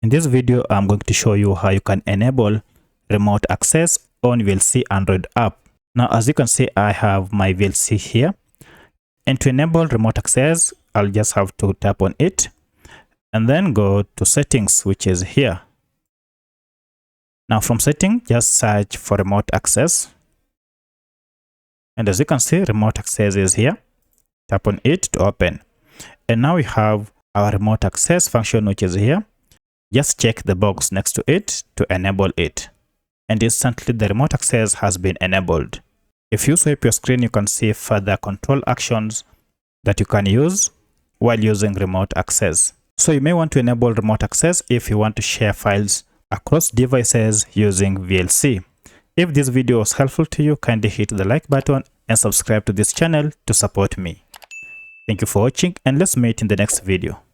In this video, I'm going to show you how you can enable remote access on VLC Android app. Now, as you can see, I have my VLC here. And to enable remote access, I'll just have to tap on it and then go to settings, which is here. Now from settings, just search for remote access. And as you can see, remote access is here. Tap on it to open. And now we have our remote access function, which is here. Just check the box next to it to enable it. And instantly the remote access has been enabled. If you swipe your screen, you can see further control actions that you can use while using remote access. So you may want to enable remote access if you want to share files across devices using VLC. If this video was helpful to you, kindly hit the like button and subscribe to this channel to support me. Thank you for watching, and let's meet in the next video.